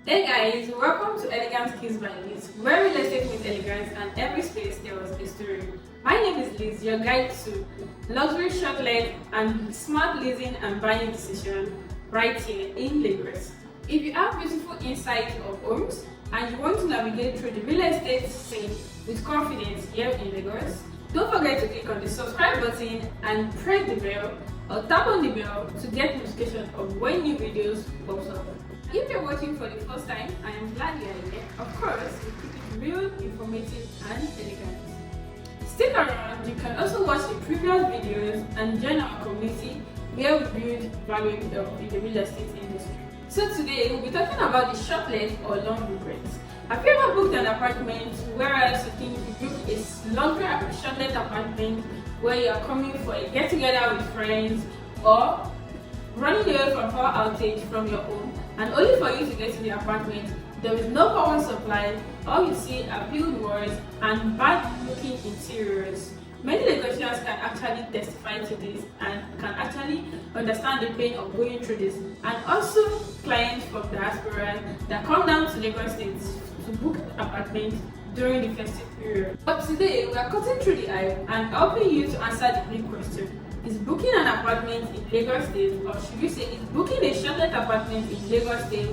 Hey guys, welcome to Elegance Kids by Liz, where real estate meets elegance and every space tells a story. My name is Liz, your guide to luxury shortlet and smart leasing and buying decision right here in Lagos. If you have beautiful insight of homes and you want to navigate through the real estate scene with confidence here in Lagos, don't forget to click on the subscribe button and press the bell or tap on the bell to get notification of when new videos pops up. If you're watching for the first time, I am glad you are here. Of course, we keep it real, informative and elegant. Stick around, you can also watch the previous videos and join our community where we build value in the real estate industry. So today, we'll be talking about the shortlet or long regrets. Have you ever booked an apartment whereas you think you booked a luxury shortlet apartment where you are coming for a get-together with friends or running away from power outage from your home, and only for you to get to the apartment, there is no power supply, all you see are built walls and bad-looking interiors. Many Lagosians can actually testify to this and can actually understand the pain of going through this, and also clients from diaspora that come down to Lagos State to book apartments during the festive period. But today, we are cutting through the hype and helping you to answer the big question. Is booking an apartment in Lagos State, or should we say is booking a shortlet apartment in Lagos State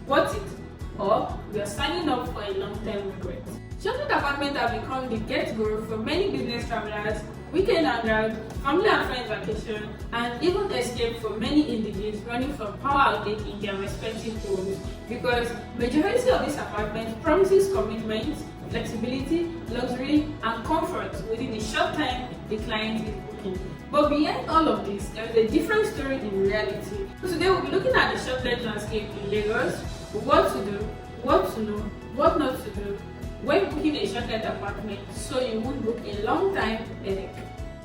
worth it, or we are signing up for a long-term regret? Shortlet apartments have become the get-go for many business travelers, weekend hangouts, family and friends vacation, and even escape for many individuals running from power outage in their respective homes, because majority of these apartments promises commitment, flexibility, luxury, and comfort within the short time the client is booking. But behind all of this, there is a different story in reality. So today we'll be looking at the shortlet landscape in Lagos, what to do, what to know, what not to do when booking a shortlet apartment so you won't book a long time headache.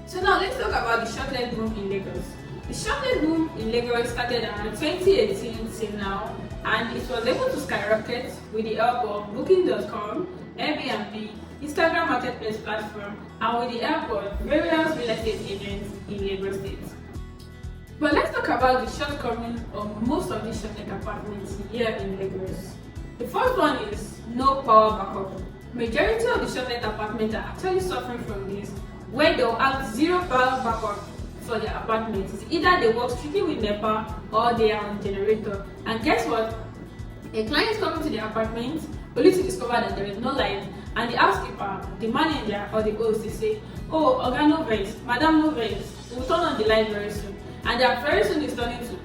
So now let's talk about the shortlet boom in Lagos. The shortlet boom in Lagos started around 2018 till now, and it was able to skyrocket with the help of Booking.com, Airbnb, Instagram marketplace platform, and with the help of various real estate agents in Lagos State. But let's talk about the shortcomings of most of these shortlet apartments here in Lagos. The first one is no power backup. Majority of the shortlet apartments are actually suffering from this, where they'll have zero power backup for their apartments. It's either they work strictly with NEPA or they are on generator. And guess what? A client is coming to the apartment only to discover that there is no light, and the housekeeper, the manager or the host, they say, "Oh, Oga, no vex, Madam, no vex, we'll turn on the light very soon." And that very soon is turning to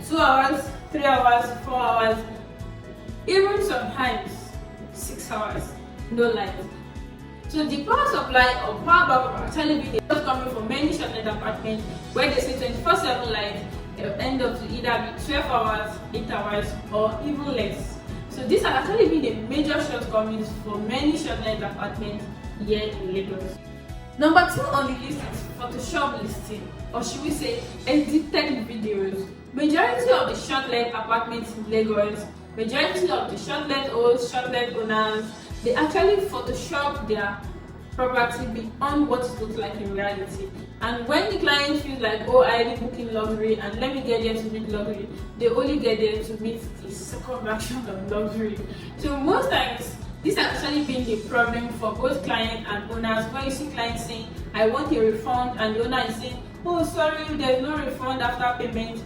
2 hours, 3 hours, 4 hours, even sometimes 6 hours, no light. So the power supply or power backup actually be coming from many shortlet apartments where they say 24/7 light, they'll end up to either be 12 hours, 8 hours, or even less. So these have actually been the major shortcomings for many shortlet apartments here in Lagos. Number 2 on the list is Photoshop listing, or should we say edited videos. Majority of the shortlet apartments in Lagos, majority of the shortlet owners, they actually Photoshop their property beyond what it looks like in reality. And when the client feels like, oh, I already booking luxury and let me get there to meet luxury, they only get there to meet the second version of luxury. So most times, this has actually been the problem for both client and owners, where you see clients saying, I want a refund, and the owner is saying, oh, sorry, there's no refund after payment.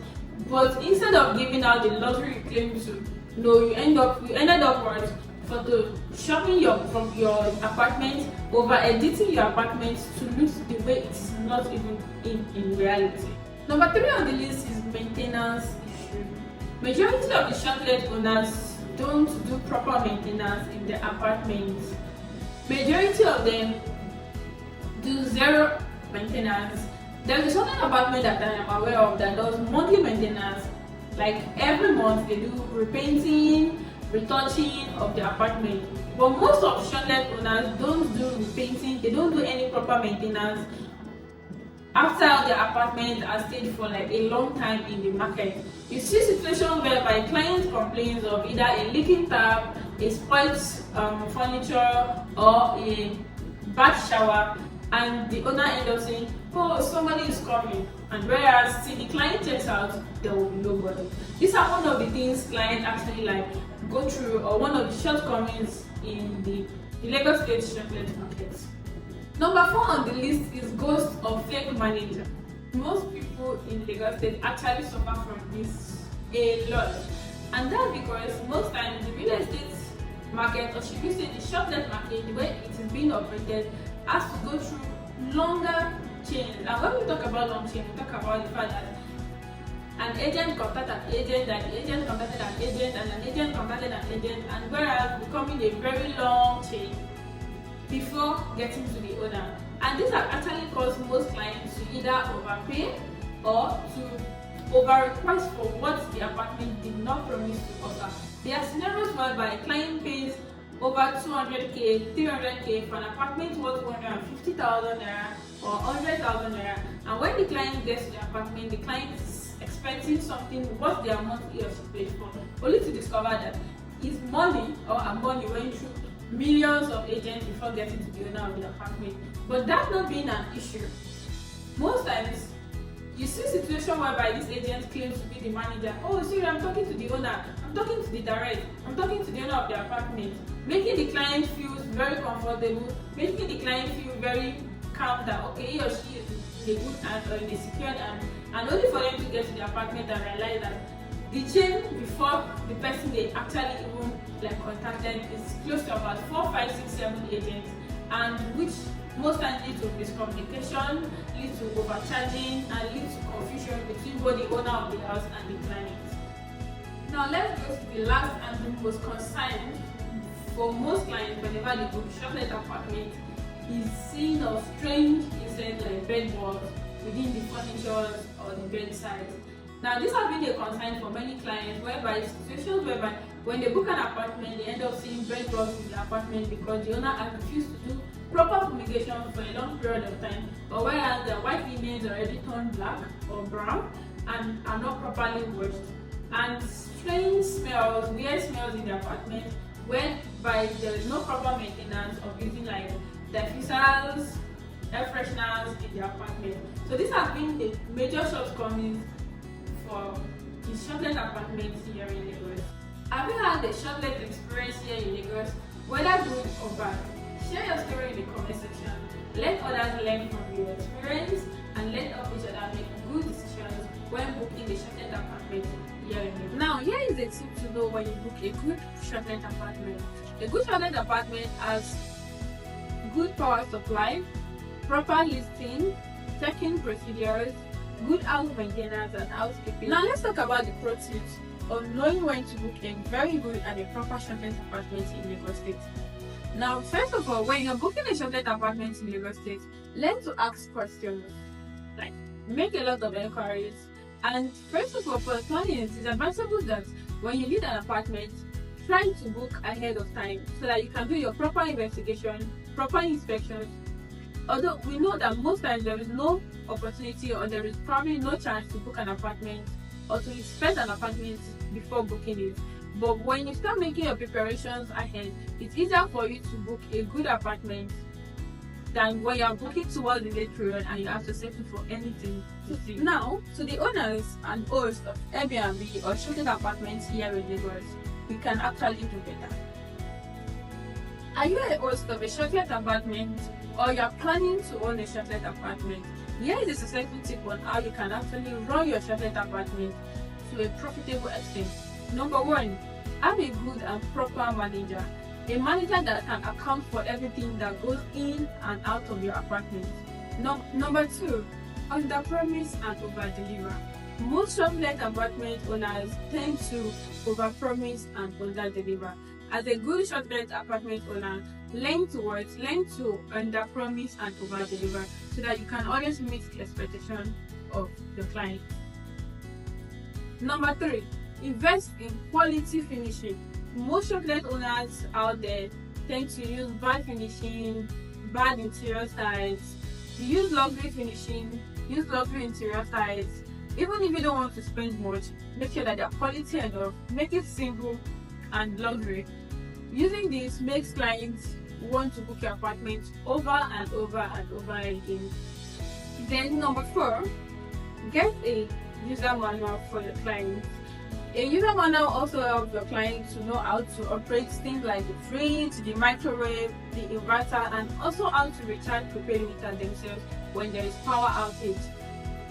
But instead of giving out the luxury you claim to, no, you ended up with photoshopping from your apartment, over editing your apartment to look the way it is not even in reality. Number 3 on the list is maintenance issue. Majority of the shortlet owners don't do proper maintenance in their apartments. Majority of them do zero maintenance. There's a certain apartment that I am aware of that does monthly maintenance. Like every month they do repainting, retouching of the apartment. But most of shortlet owners don't do repainting, they don't do any proper maintenance after the apartment has stayed for like a long time in the market. You see situations whereby client complains of either a leaking tap, a spoiled furniture, or a bad shower, and the owner ends up saying, oh, somebody is coming, and whereas till the client checks out, there will be nobody. These are one of the things clients actually like. go through, or one of the shortcomings in the Lagos State shortlet market. Number 4 on the list is ghost of fake manager. Most people in Lagos State actually suffer from this a lot, and that's because most times the real estate market, or should we say the shortlet market, the way it is being operated, has to go through longer chains. And when we talk about long chain, we talk about the fact that an agent contacted an agent, and the agent contacted an agent, and an agent contacted an agent, and whereas becoming a very long chain before getting to the owner. And this has actually caused most clients to either overpay or to over-request for what the apartment did not promise to offer. There are scenarios whereby a client pays over 200k, 300k for an apartment worth 150,000 naira or 100,000 naira, and when the client gets to the apartment, the client is expecting something what the amount he or she paid for, only to discover that his money or her money went through millions of agents before getting to the owner of the apartment. But that not being an issue, most times you see a situation whereby this agent claims to be the manager. Oh, sorry, I'm talking to the owner, I'm talking to the direct, I'm talking to the owner of the apartment, making the client feel very comfortable, making the client feel very calm that okay, he or she is in a good hand or in a secure hand, and only for them to get to the apartment and realize that the chain before the person they actually even contacted is close to about 4, 5, 6, 7 agents, and which most times lead to miscommunication, lead to overcharging, and lead to confusion between both the owner of the house and the client. Now let's go to the last and the most concern for most clients whenever they book shortlet apartment is seeing of strange insects like bed bugs within the furniture or the bedside. Now this has been a concern for many clients, whereby situations whereby when they book an apartment, they end up seeing bed bugs in the apartment because the owner has refused to do proper fumigation for a long period of time, or whereas the white remains already turned black or brown and are not properly washed, and strange smells, weird smells in the apartment, whereby there is no proper maintenance of using like diffusers, air fresheners in the apartment. So this has been a major shortcoming for the shortlet apartments here in Lagos. Have you had a shortlet experience here in Lagos, whether good or bad? Share your story in the comment section. Let others learn from your experience, and let each other make good decisions when booking a shortlet apartment here in Lagos. Now, here is a tip to know when you book a good shortlet apartment. A good shortlet apartment has good power supply, proper listing, check-in procedures, good house maintenance and housekeeping. Now let's talk about the pro tips of knowing when to book a very good and a proper shortlet apartment in Lagos State. Now, first of all, when you're booking a shortlet apartment in Lagos State, learn to ask questions, like make a lot of inquiries. And first of all, for clients, it's advisable that when you need an apartment, try to book ahead of time so that you can do your proper investigation, proper inspections. Although we know that most times there is no opportunity, or there is probably no chance to book an apartment or to inspect an apartment before booking it. But when you start making your preparations ahead, it's easier for you to book a good apartment than when you are booking towards the late period and you have to settle for anything to see. Now, to the owners and hosts of Airbnb or shortlet apartments here in Lagos, we can actually do better. Are you a host of a shortlet apartment, or you are planning to own a shortlet apartment? Here is a successful tip on how you can actually run your shortlet apartment to a profitable extent. Number 1, have a good and proper manager. A manager that can account for everything that goes in and out of your apartment. Number 2, under-promise and over-deliver. Most shortlet apartment owners tend to over-promise and under-deliver. As a good shortlet apartment owner, learn to under-promise and over-deliver so that you can always meet the expectation of your client. Number 3, invest in quality finishing. Most shortlet owners out there tend to use bad finishing, bad interior styles. You use luxury finishing, use luxury interior styles. Even if you don't want to spend much, make sure that they're quality enough. Make it simple and luxury. Using this makes clients want to book your apartment over and over and over again. Then number 4, get a user manual for your clients. A user manual also helps your client to know how to operate things like the fridge, the microwave, the inverter, and also how to recharge prepaid meter themselves when there is power outage.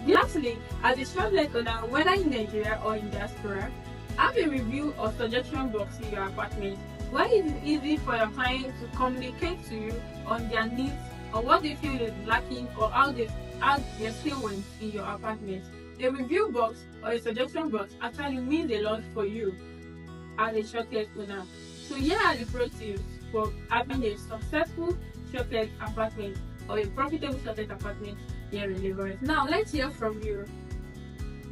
Lastly, as a shortlet owner, whether in Nigeria or in diaspora, have a review or suggestion box in your apartment where it is easy for your client to communicate to you on their needs or what they feel is lacking or how their stay went in your apartment. A review box or a suggestion box actually means a lot for you as a shortlet owner. So here are the pro tips for having a successful shortlet apartment or a profitable shortlet apartment here in Lagos. Now let's hear from you.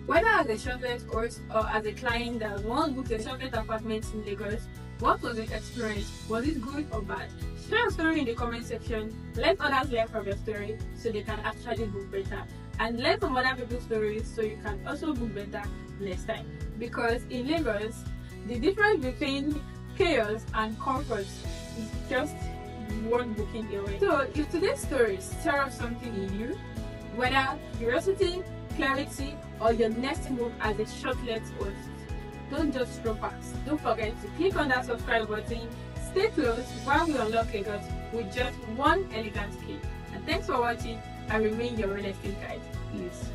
Whether as a shortlet host or as a client that once booked a shortlet apartment in Lagos, what was the experience? Was it good or bad? Share your story in the comment section. Let others learn from your story so they can actually book better. And learn from other people's stories so you can also book better next time. Because in Lagos, the difference between chaos and comfort is just one booking away. So if today's story stir up something in you, whether curiosity, clarity, or your next move as a shortlet host, don't just scroll past. Don't forget to click on that subscribe button. Stay close while we unlock Lagos with just one elegant key. And thanks for watching. I remain your real estate guide. Peace.